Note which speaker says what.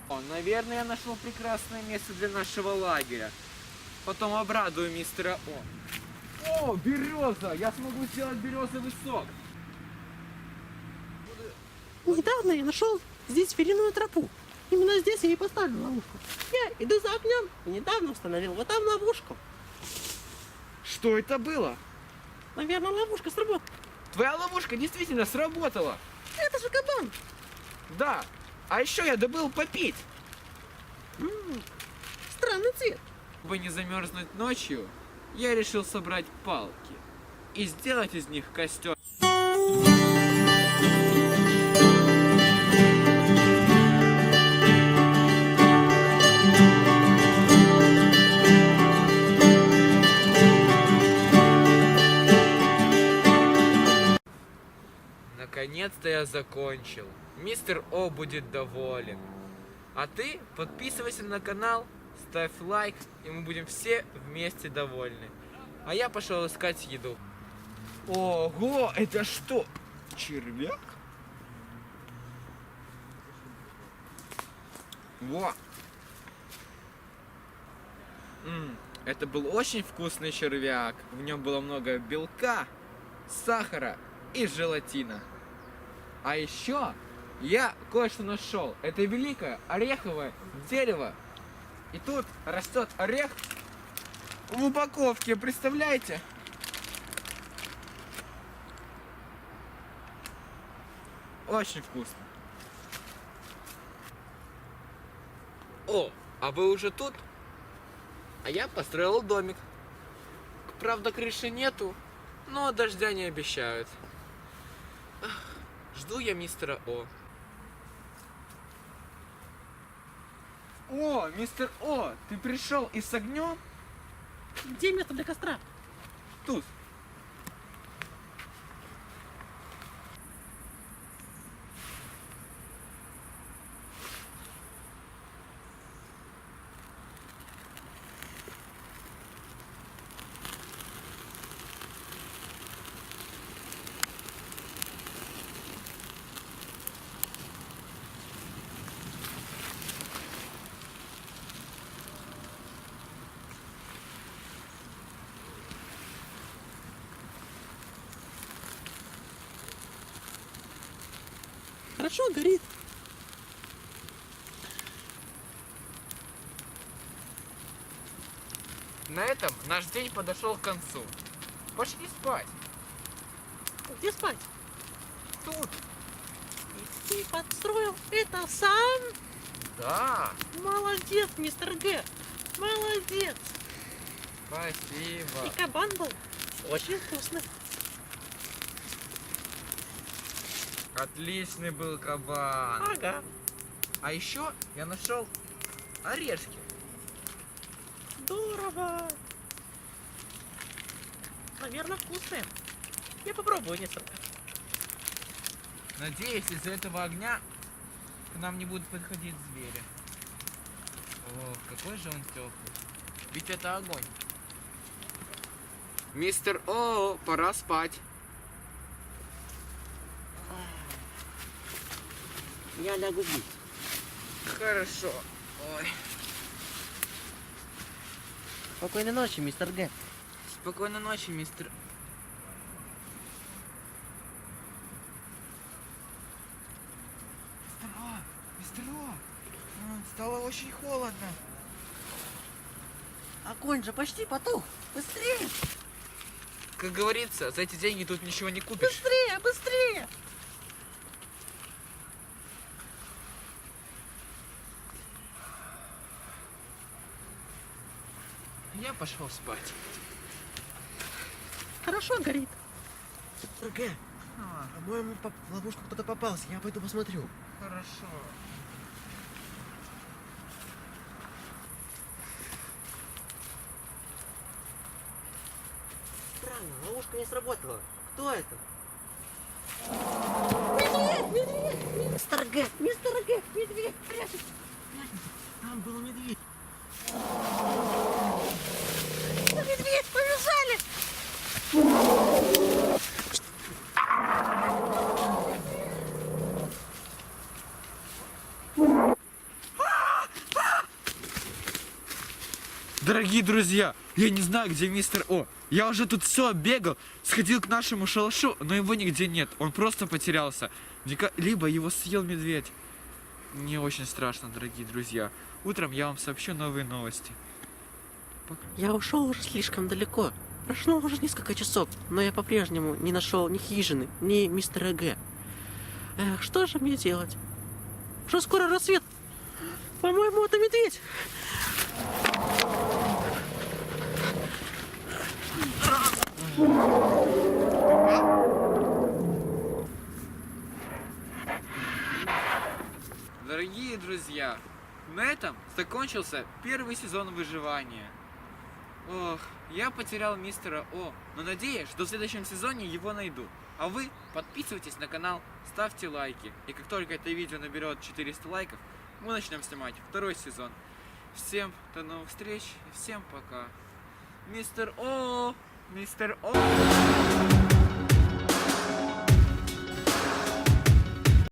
Speaker 1: О, наверное, я нашел прекрасное место для нашего лагеря. Потом обрадую мистера О. О, береза! Я смогу сделать березовый сок.
Speaker 2: Недавно я нашел здесь филиную тропу. Именно здесь я и поставлю ловушку. Я иду за огнем и недавно установил вот там ловушку.
Speaker 1: Что это было?
Speaker 2: Наверное, ловушка сработала.
Speaker 1: Твоя ловушка действительно сработала.
Speaker 2: Это же кабан.
Speaker 1: Да. А еще я добыл попить.
Speaker 2: Странный цвет.
Speaker 1: Чтобы не замерзнуть ночью, я решил собрать палки и сделать из них костер. Наконец-то я закончил. Мистер О будет доволен. А ты подписывайся на канал, ставь лайк, и мы будем все вместе довольны. А я пошел искать еду. Ого, это что? Червяк? Во! Это был очень вкусный червяк. В нем было много белка, сахара и желатина. А еще я кое-что нашел. Это великое ореховое дерево. И тут растет орех в упаковке, представляете? Очень вкусно. О, а вы уже тут? А я построил домик. Правда, крыши нету, но дождя не обещают. Жду я мистера О. О, мистер О, ты пришел и с огнем?
Speaker 2: Где место для костра?
Speaker 1: Тут.
Speaker 2: Хорошо горит.
Speaker 1: На этом наш день подошел к концу. Пошли спать.
Speaker 2: Где спать?
Speaker 1: Тут.
Speaker 2: И ты подстроил это сам?
Speaker 1: Да.
Speaker 2: Молодец, мистер Г. Молодец.
Speaker 1: Спасибо.
Speaker 2: И кабан был очень вкусный.
Speaker 1: Отличный был кабан.
Speaker 2: Ага.
Speaker 1: А еще я нашел орешки.
Speaker 2: Здорово. Наверное, вкусные. Я попробую несколько.
Speaker 1: Надеюсь, из-за этого огня к нам не будут подходить звери. О, какой же он теплый. Ведь это огонь. Мистер О, пора спать.
Speaker 2: Я лягу здесь.
Speaker 1: Хорошо. Ой.
Speaker 2: Спокойной ночи, мистер Г.
Speaker 1: Спокойной ночи, мистер. Мистер О, стало очень холодно.
Speaker 2: Огонь же почти потух. Быстрее!
Speaker 1: Как говорится, за эти деньги тут ничего не купишь.
Speaker 2: Быстрее, быстрее!
Speaker 1: Я пошел спать.
Speaker 2: Хорошо горит.
Speaker 3: Мистер Г, по-моему, в ловушку кто-то попался. Я пойду посмотрю.
Speaker 1: Хорошо.
Speaker 3: Странно, ловушка не сработала. Кто это?
Speaker 2: Медведь, медведь! Мистер Г, медведь, прячется!
Speaker 3: Там был медведь.
Speaker 2: Медведь, побежали!
Speaker 1: Дорогие друзья, я не знаю, где мистер О. Я уже тут все оббегал, сходил к нашему шалашу, но его нигде нет. Он просто потерялся. Либо его съел медведь. Мне очень страшно, дорогие друзья. Утром я вам сообщу новые новости.
Speaker 2: Я ушел уже слишком далеко. Прошло уже несколько часов, но я по-прежнему не нашел ни хижины, ни мистера Г. Эх, что же мне делать? Уже скоро рассвет. По-моему, это медведь.
Speaker 1: Дорогие друзья, на этом закончился первый сезон выживания. Ох, я потерял мистера О, но надеюсь, что в следующем сезоне его найду. А вы подписывайтесь на канал, ставьте лайки. И как только это видео наберет 400 лайков, мы начнем снимать второй сезон. Всем до новых встреч, всем пока. Мистер О! Мистер О!